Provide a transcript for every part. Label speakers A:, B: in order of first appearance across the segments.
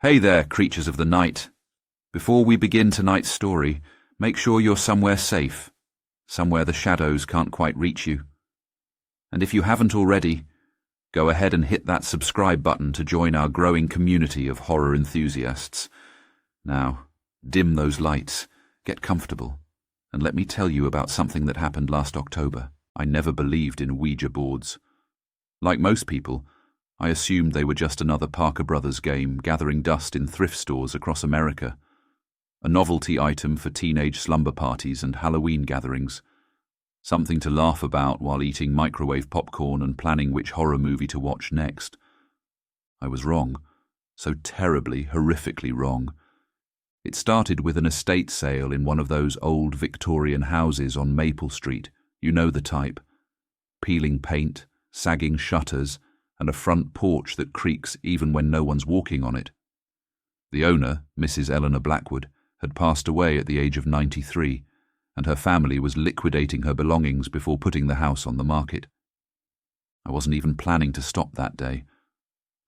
A: Hey there, creatures of the night. Before we begin tonight's story, make sure you're somewhere safe, somewhere the shadows can't quite reach you. And if you haven't already, go ahead and hit that subscribe button to join our growing community of horror enthusiasts. Now, dim those lights, get comfortable, and let me tell you about something that happened last October. I never believed in Ouija boards. Like most people, I assumed they were just another Parker Brothers game gathering dust in thrift stores across America, a novelty item for teenage slumber parties and Halloween gatherings, something to laugh about while eating microwave popcorn and planning which horror movie to watch next. I was wrong, so terribly, horrifically wrong. It started with an estate sale in one of those old Victorian houses on Maple Street, you know the type. Peeling paint, sagging shutters, and a front porch that creaks even when no one's walking on it. The owner, Mrs. Eleanor Blackwood, had passed away at the age of 93, and her family was liquidating her belongings before putting the house on the market. I wasn't even planning to stop that day.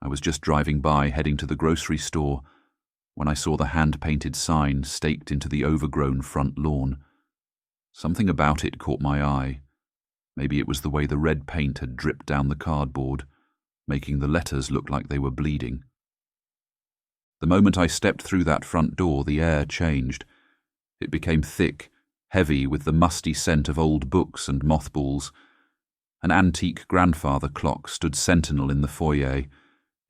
A: I was just driving by, heading to the grocery store, when I saw the hand-painted sign staked into the overgrown front lawn. Something about it caught my eye. Maybe it was the way the red paint had dripped down the cardboard, making the letters look like they were bleeding. The moment I stepped through that front door, the air changed. It became thick, heavy with the musty scent of old books and mothballs. An antique grandfather clock stood sentinel in the foyer,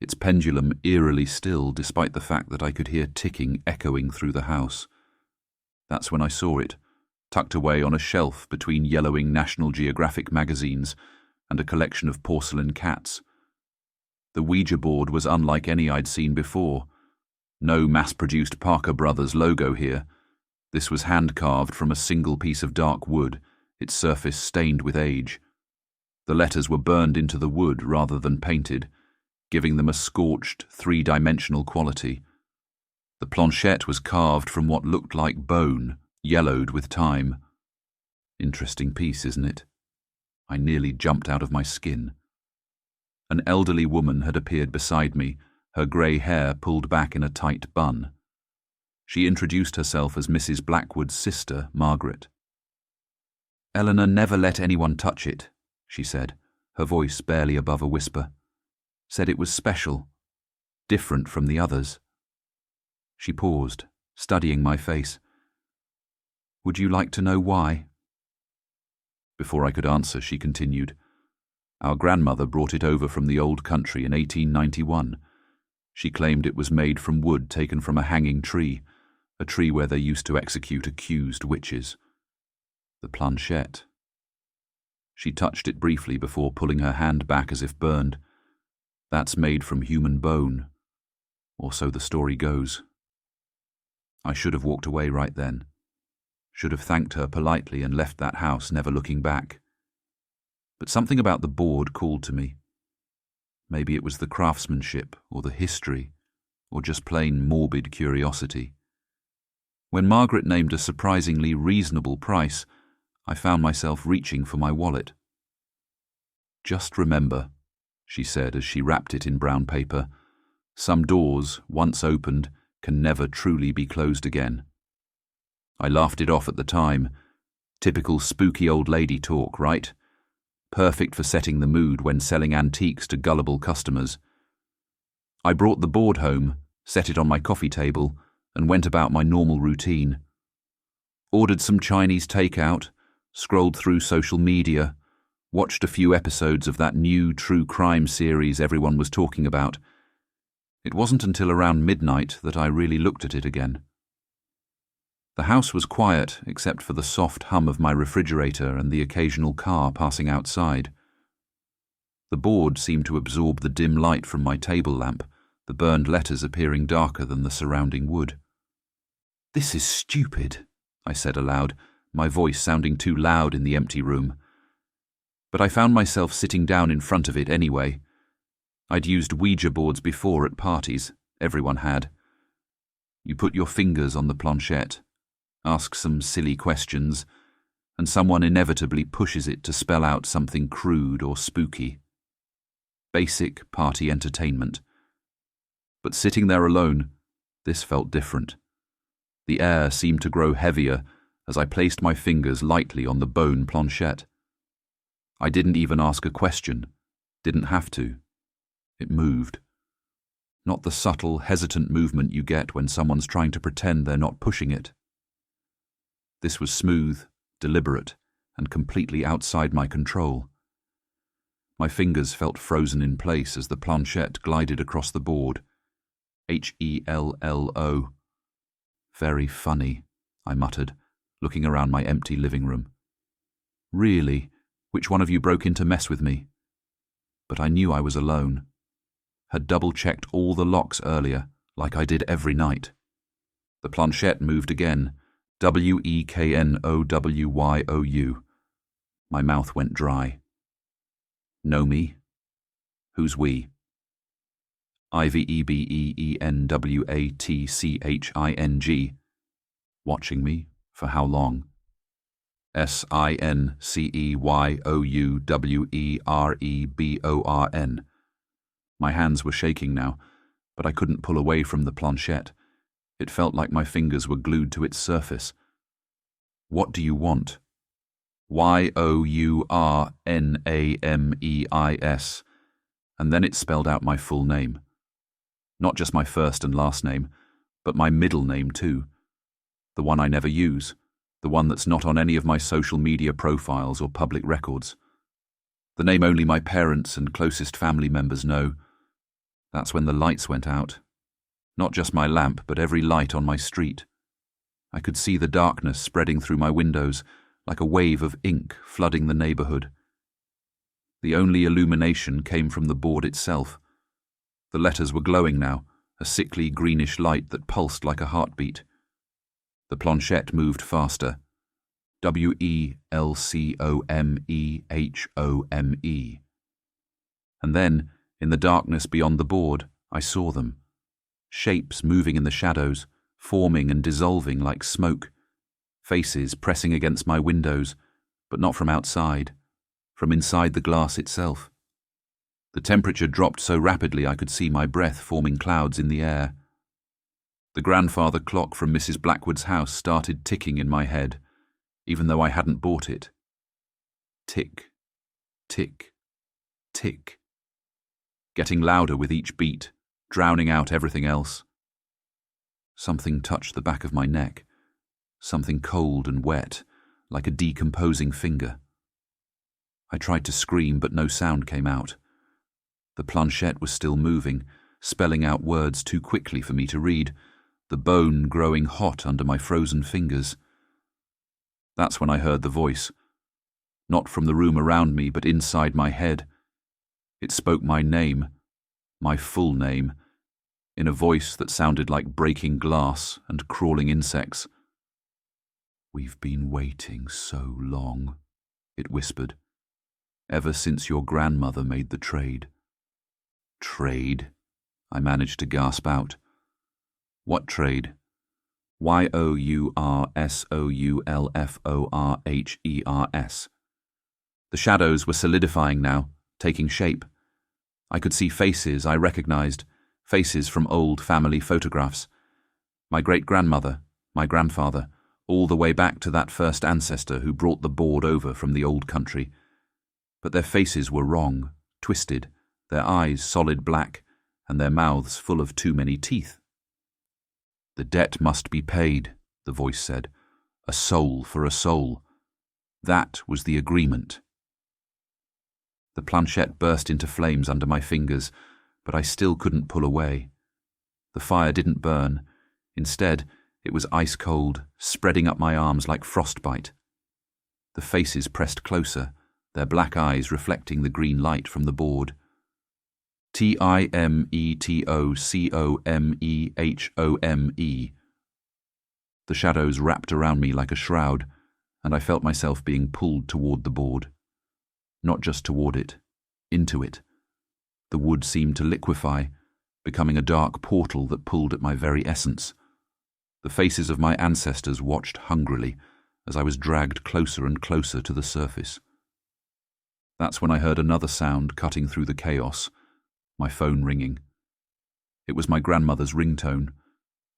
A: its pendulum eerily still despite the fact that I could hear ticking echoing through the house. That's when I saw it, tucked away on a shelf between yellowing National Geographic magazines and a collection of porcelain cats. The Ouija board was unlike any I'd seen before. No mass-produced Parker Brothers logo here. This was hand-carved from a single piece of dark wood, its surface stained with age. The letters were burned into the wood rather than painted, giving them a scorched, three-dimensional quality. The planchette was carved from what looked like bone, yellowed with time. Interesting piece, isn't it? I nearly jumped out of my skin. An elderly woman had appeared beside me, her grey hair pulled back in a tight bun. She introduced herself as Mrs. Blackwood's sister, Margaret. "Eleanor never let anyone touch it," she said, her voice barely above a whisper. "Said it was special, different from the others." She paused, studying my face. "Would you like to know why?" Before I could answer, she continued, "Our grandmother brought it over from the old country in 1891. She claimed it was made from wood taken from a hanging tree, a tree where they used to execute accused witches. The planchette." She touched it briefly before pulling her hand back as if burned. "That's made from human bone, or so the story goes." I should have walked away right then. Should have thanked her politely and left that house, never looking back. But something about the board called to me. Maybe it was the craftsmanship, or the history, or just plain morbid curiosity. When Margaret named a surprisingly reasonable price, I found myself reaching for my wallet. "Just remember," she said as she wrapped it in brown paper, "some doors, once opened, can never truly be closed again." I laughed it off at the time. Typical spooky old lady talk, right? Perfect for setting the mood when selling antiques to gullible customers. I brought the board home, set it on my coffee table, and went about my normal routine. Ordered some Chinese takeout, scrolled through social media, watched a few episodes of that new true crime series everyone was talking about. It wasn't until around midnight that I really looked at it again. The house was quiet except for the soft hum of my refrigerator and the occasional car passing outside. The board seemed to absorb the dim light from my table lamp, the burned letters appearing darker than the surrounding wood. "This is stupid," I said aloud, my voice sounding too loud in the empty room. But I found myself sitting down in front of it anyway. I'd used Ouija boards before at parties, everyone had. You put your fingers on the planchette, ask some silly questions, and someone inevitably pushes it to spell out something crude or spooky. Basic party entertainment. But sitting there alone, This felt different. The air seemed to grow heavier as I placed my fingers lightly on the bone planchette. I didn't even ask a question, didn't have to. It moved. Not the subtle, hesitant movement you get when someone's trying to pretend they're not pushing it. This was smooth, deliberate, and completely outside my control. My fingers felt frozen in place as the planchette glided across the board. Hello. Very funny, I muttered, looking around my empty living room. Really? Which one of you broke in to mess with me? But I knew I was alone. Had double-checked all the locks earlier, like I did every night. The planchette moved again, WEKNOWYOU. My mouth went dry. Know me? Who's we? IVEBEENWATCHING. Watching me? For how long? SINCEYOUWEREBORN. My hands were shaking now, but I couldn't pull away from the planchette. It felt like my fingers were glued to its surface. What do you want? YOURNAMEIS. And then it spelled out my full name. Not just my first and last name, but my middle name too. The one I never use. The one that's not on any of my social media profiles or public records. The name only my parents and closest family members know. That's when the lights went out. Not just my lamp, but every light on my street. I could see the darkness spreading through my windows, like a wave of ink flooding the neighborhood. The only illumination came from the board itself. The letters were glowing now, a sickly greenish light that pulsed like a heartbeat. The planchette moved faster. WELCOMEHOME. And then, in the darkness beyond the board, I saw them. Shapes moving in the shadows, forming and dissolving like smoke. Faces pressing against my windows, but not from outside, from inside the glass itself. The temperature dropped so rapidly I could see my breath forming clouds in the air. The grandfather clock from Mrs. Blackwood's house started ticking in my head, even though I hadn't bought it. Tick, tick, tick. Getting louder with each beat, drowning out everything else. Something touched the back of my neck, something cold and wet, like a decomposing finger. I tried to scream, but no sound came out. The planchette was still moving, spelling out words too quickly for me to read, the bone growing hot under my frozen fingers. That's when I heard the voice. Not from the room around me, but inside my head. It spoke my name, my full name, in a voice that sounded like breaking glass and crawling insects. "We've been waiting so long," it whispered, "ever since your grandmother made the trade." Trade? I managed to gasp out. What trade? YOURSOULFORHERS. The shadows were solidifying now, taking shape. I could see faces I recognized, faces from old family photographs. My great-grandmother, my grandfather, all the way back to that first ancestor who brought the board over from the old country. But their faces were wrong, twisted, their eyes solid black, and their mouths full of too many teeth. "The debt must be paid," the voice said. "A soul for a soul. That was the agreement." The planchette burst into flames under my fingers, but I still couldn't pull away. The fire didn't burn. Instead, it was ice-cold, spreading up my arms like frostbite. The faces pressed closer, their black eyes reflecting the green light from the board. TIMETOCOMEHOME. The shadows wrapped around me like a shroud, and I felt myself being pulled toward the board. Not just toward it, into it. The wood seemed to liquefy, becoming a dark portal that pulled at my very essence. The faces of my ancestors watched hungrily as I was dragged closer and closer to the surface. That's when I heard another sound cutting through the chaos, my phone ringing. It was my grandmother's ringtone,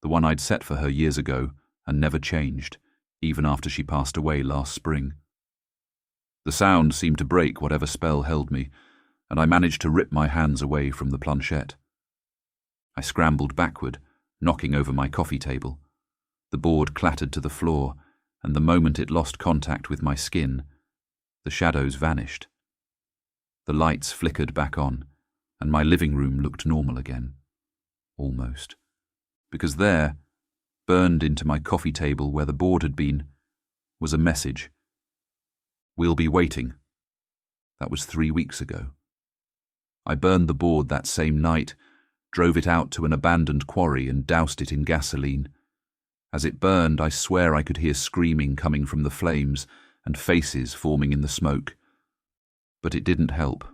A: the one I'd set for her years ago and never changed, even after she passed away last spring. The sound seemed to break whatever spell held me, and I managed to rip my hands away from the planchette. I scrambled backward, knocking over my coffee table. The board clattered to the floor, and the moment it lost contact with my skin, the shadows vanished. The lights flickered back on, and my living room looked normal again. Almost. Because there, burned into my coffee table where the board had been, was a message. "We'll be waiting." That was 3 weeks ago. I burned the board that same night, drove it out to an abandoned quarry and doused it in gasoline. As it burned, I swear I could hear screaming coming from the flames and faces forming in the smoke. But it didn't help.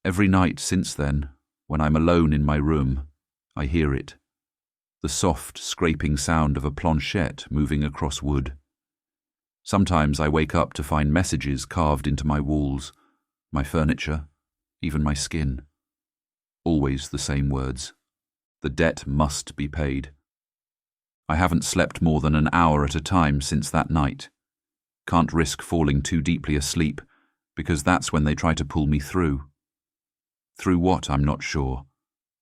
A: Every night since then, when I'm alone in my room, I hear it. The soft, scraping sound of a planchette moving across wood. Sometimes I wake up to find messages carved into my walls, my furniture, even my skin. Always the same words. The debt must be paid. I haven't slept more than an hour at a time since that night. Can't risk falling too deeply asleep, because that's when they try to pull me through. Through what, I'm not sure.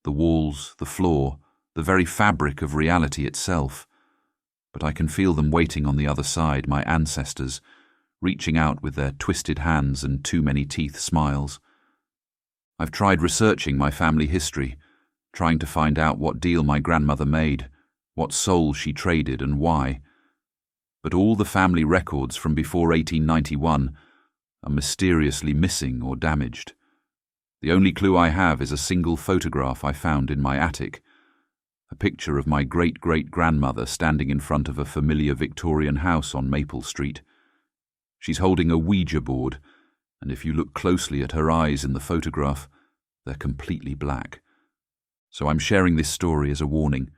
A: The walls, the floor, the very fabric of reality itself. But I can feel them waiting on the other side, my ancestors, reaching out with their twisted hands and too many teeth smiles. I've tried researching my family history, trying to find out what deal my grandmother made, what soul she traded and why. But all the family records from before 1891 are mysteriously missing or damaged. The only clue I have is a single photograph I found in my attic, a picture of my great-great-grandmother standing in front of a familiar Victorian house on Maple Street. She's holding a Ouija board, and if you look closely at her eyes in the photograph, they're completely black. So I'm sharing this story as a warning.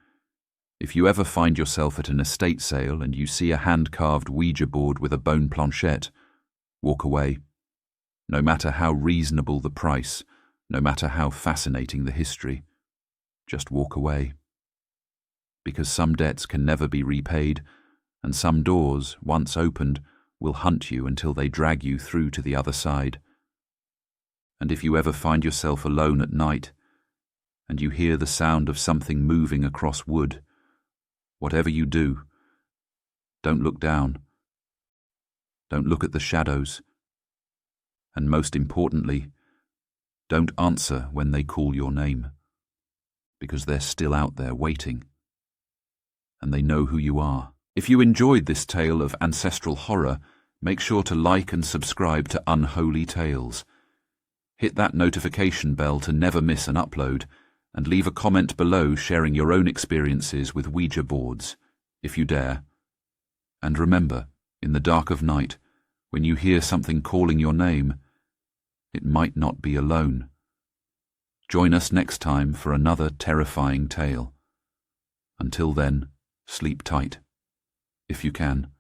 A: If you ever find yourself at an estate sale and you see a hand-carved Ouija board with a bone planchette, walk away. No matter how reasonable the price, no matter how fascinating the history, just walk away. Because some debts can never be repaid, and some doors, once opened, will hunt you until they drag you through to the other side. And if you ever find yourself alone at night, and you hear the sound of something moving across wood, whatever you do, don't look down. Don't look at the shadows. And most importantly, don't answer when they call your name, because they're still out there waiting. And they know who you are. If you enjoyed this tale of ancestral horror, make sure to like and subscribe to Unholy Tales. Hit that notification bell to never miss an upload, and leave a comment below sharing your own experiences with Ouija boards, if you dare. And remember, in the dark of night, when you hear something calling your name, it might not be alone. Join us next time for another terrifying tale. Until then, sleep tight, if you can.